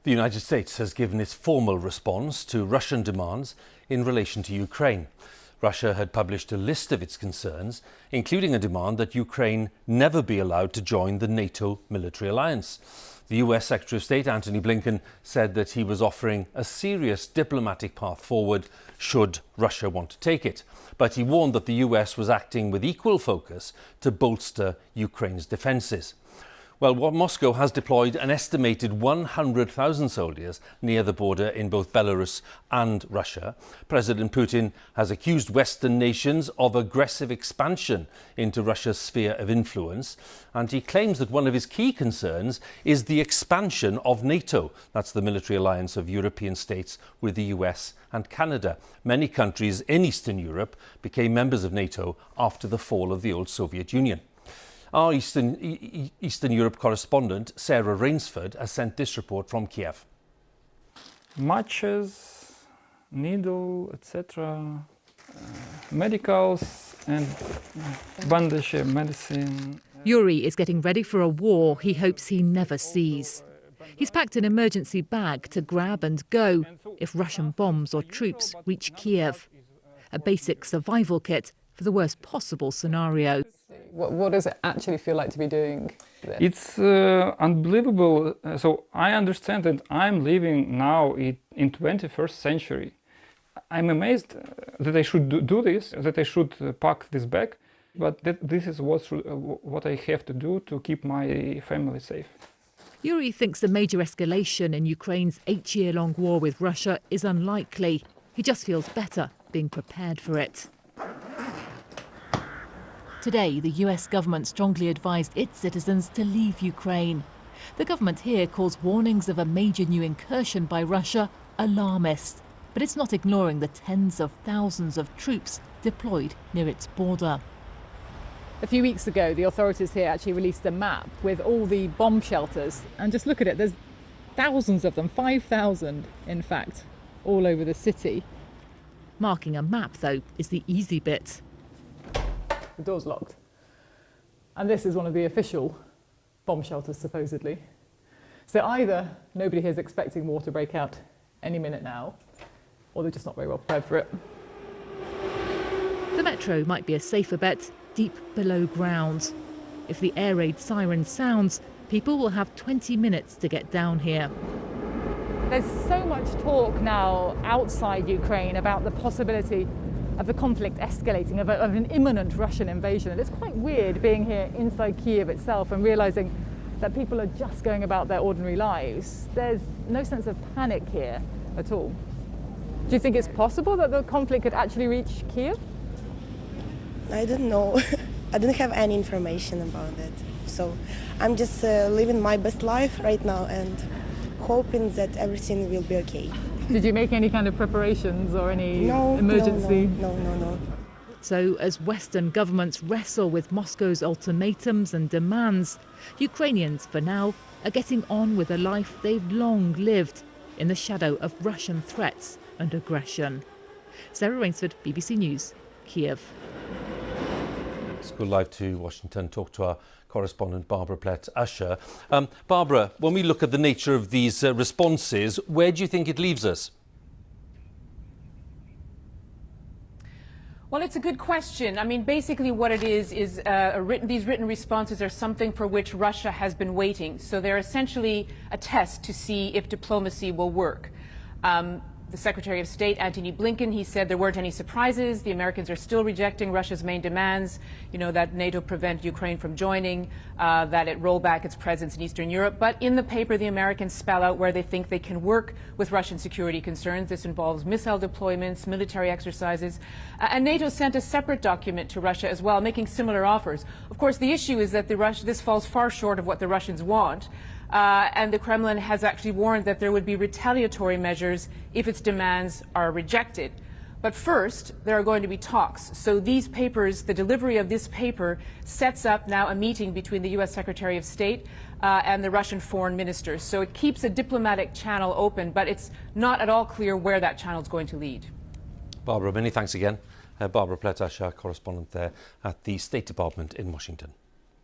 The United States has given its formal response to Russian demands in relation to Ukraine. Russia had published a list of its concerns, including a demand that Ukraine never be allowed to join the NATO military alliance. The US Secretary of State, Antony Blinken, said that he was offering a serious diplomatic path forward should Russia want to take it. But he warned that the US was acting with equal focus to bolster Ukraine's defences. Well, Moscow has deployed an estimated 100,000 soldiers near the border in both Belarus and Russia. President Putin has accused Western nations of aggressive expansion into Russia's sphere of influence, and he claims that one of his key concerns is the expansion of NATO. That's the military alliance of European states with the US and Canada. Many countries in Eastern Europe became members of NATO after the fall of the old Soviet Union. Our Eastern Europe correspondent, Sarah Rainsford, has sent this report from Kyiv. Matches, needle, etc., medicals and bandage, medicine. Yuri is getting ready for a war he hopes he never sees. He's packed an emergency bag to grab and go if Russian bombs or troops reach Kyiv. A basic survival kit for the worst possible scenario. What does it actually feel like to be doing this? It's unbelievable. So I understand that I'm living now in 21st century. I'm amazed that I should do this, that I should pack this bag, but this is what I have to do to keep my family safe. Yuri thinks the major escalation in Ukraine's 8-year-long war with Russia is unlikely. He just feels better being prepared for it. Today, the US government strongly advised its citizens to leave Ukraine. The government here calls warnings of a major new incursion by Russia alarmist, but it's not ignoring the tens of thousands of troops deployed near its border. A few weeks ago, the authorities here actually released a map with all the bomb shelters. And just look at it, there's thousands of them, 5,000 in fact, all over the city. Marking a map, though, is the easy bit. The door's locked. And this is one of the official bomb shelters, supposedly. So either nobody here is expecting war to break out any minute now, or they're just not very well prepared for it. The metro might be a safer bet deep below ground. If the air raid siren sounds, people will have 20 minutes to get down here. There's so much talk now outside Ukraine about the possibility of the conflict escalating, of an imminent Russian invasion. And it's quite weird being here inside Kyiv itself and realising that people are just going about their ordinary lives. There's no sense of panic here at all. Do you think it's possible that the conflict could actually reach Kyiv? I don't know. I don't have any information about it. So I'm just living my best life right now and hoping that everything will be okay. Did you make any kind of preparations or any emergency? No. So as Western governments wrestle with Moscow's ultimatums and demands, Ukrainians, for now, are getting on with a life they've long lived in the shadow of Russian threats and aggression. Sarah Rainsford, BBC News, Kyiv. Let's go live to Washington, talk to our correspondent Barbara Plett Usher. Barbara, when we look at the nature of these responses, where do you think it leaves us? Well, it's a good question. I mean, basically what it is these written responses are something for which Russia has been waiting. So they're essentially a test to see if diplomacy will work. The Secretary of State, Antony Blinken, he said there weren't any surprises. The Americans are still rejecting Russia's main demands, that NATO prevent Ukraine from joining, that it roll back its presence in Eastern Europe. But in the paper, the Americans spell out where they think they can work with Russian security concerns. This involves missile deployments, military exercises. And NATO sent a separate document to Russia as well, making similar offers. Of course, the issue is that this falls far short of what the Russians want. And the Kremlin has actually warned that there would be retaliatory measures if its demands are rejected. But first, there are going to be talks. So these papers, the delivery of this paper, sets up now a meeting between the U.S. Secretary of State and the Russian foreign minister. So it keeps a diplomatic channel open, but it's not at all clear where that channel is going to lead. Barbara, many thanks again. Barbara Plett Usher, correspondent there at the State Department in Washington.